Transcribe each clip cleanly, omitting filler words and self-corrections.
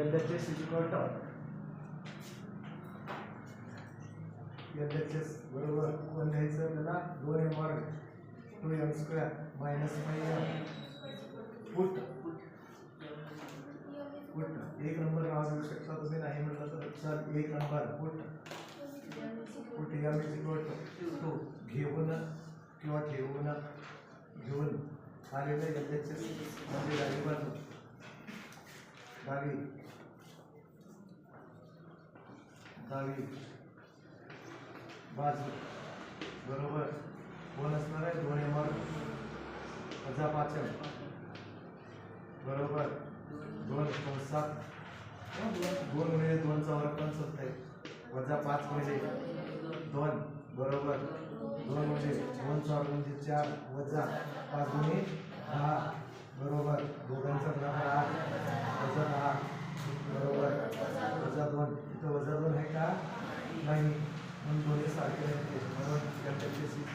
LHS is equal to LHS बरोबर कोण लिहायचं त्याला 2m वर्ग 2m स्क्वेअर मायनस 5m फूट एक नंबर नाव देऊ शकता तुम्ही, नाही म्हटलं तर चल एक नंबर फूट m इज इक्वल टू घेऊन किंवा ठेवून घेऊन आलेलं LHS म्हणजे डावी बाजू बाजू बरोबर कोण असणार आहे 2m वर्ग वजा 5m बरोबर 2 कंसात 2 गुणिले 2 चा वर्ग पण होते वजा 5 गुणिले 2 बरोबर 2 म्हणजे 2 चा वर्ग म्हणजे 4 वजा 5 गुणिले 10 बरोबर दोघांचा बरोबर 8 वजा 10 बरोबर वजा 2 इथं वजा 2 आहे का नाही म्हणून दोन्ही सारखे आहेत म्हणून LHS is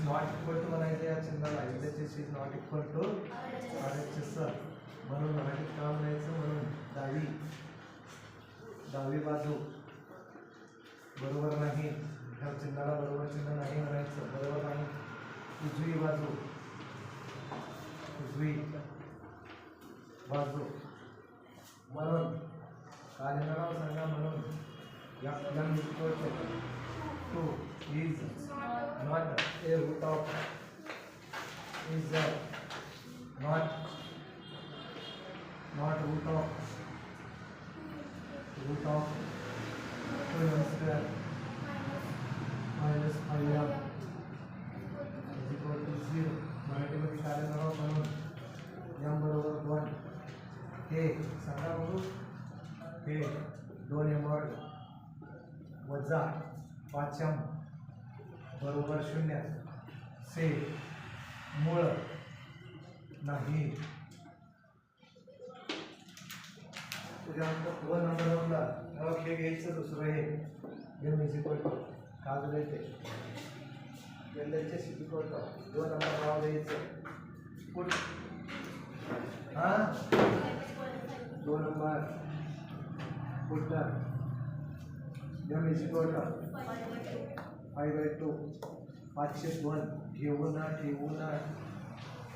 not equal to म्हणायचं या चिन्हाला LHS is not equal to RHS म्हणून मराठीत काय म्हणायचं म्हणून डावी बाजू बरोबर नाही ह्या चिन्हाला बरोबर चिन्ह नाही म्हणायचं बरोबर नाही उजवी बाजू म्हणून काय लिहिणार आहोत सांगा म्हणून m equal to 2 is not a root of is not root of 2m square minus 5m is equal to 0 मराठीमध्ये काय लिहिणार आहोत म्हणून m बरोबर 1 हे सांगा बघू हे 2m वर्ग वजा 5m बरोबर 0 से मूळ नाही त्याच्यानंतर 2 नंबरला हे घ्यायचं दुसरं हे m इज इक्वल टू काय दिलं ते LHS is equal to 2 number नाव द्यायचं फूट 2 नंबर फूट m इज इक्वल टू 5/2 5/2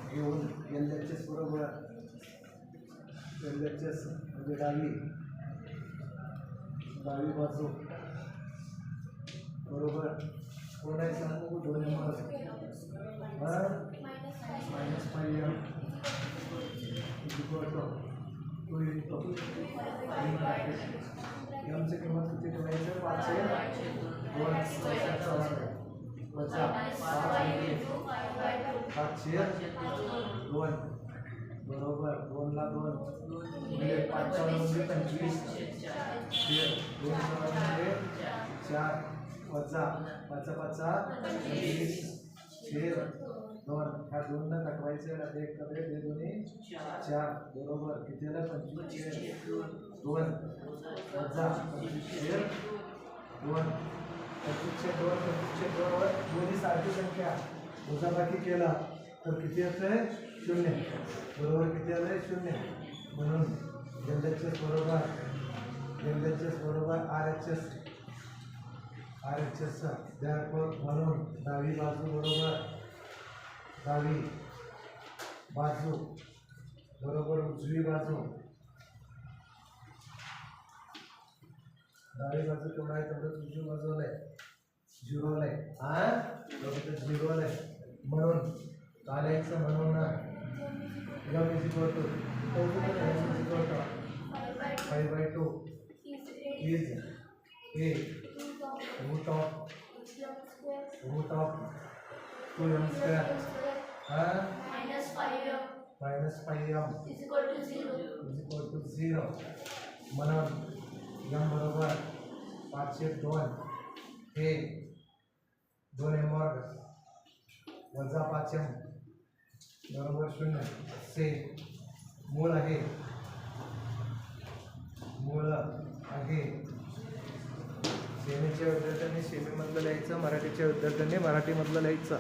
घेऊन LHS बरोबर LHS म्हणजे डावी बाजू बरोबर कोण आहे सांगू 2 number minus 5m is equal to 2 into एमची किंमत किती ठेवायचं 5/2 वजा 5/2 बरोबर 2 ला 2 म्हणजे 5 चा म्हणजे 25 2 म्हणजे 4 वजा 5 25 2 ह्या 2 ला कटवायचे एक कडे 2 4 बरोबर किती झालं 25 2 वजा 25 2 दोन्ही सारखी संख्या वजाबाकी केला तर किती येतंय 0 बरोबर किती आलंय 0 म्हणून LHS बरोबर RHS म्हणून डावी बाजू बरोबर उजवी बाजू डावी बाजू केवढा आहे तेवढं उजवी बाजू आलाय 0 आलाय झिरो आलाय म्हणून कालायचं म्हणून m is equal to 5/2 is a root of 2m square minus 5m is equal to 0 म्हणून m बरोबर 5/2 हे 2m वर्ग वजा 5m बरोबर 0 से मूळ आहे सेमीच्या विद्यार्थ्यांनी सेमीमधलं लिहायचं, मराठीच्या विद्यार्थ्यांनी मराठीमधलं लिहायचं.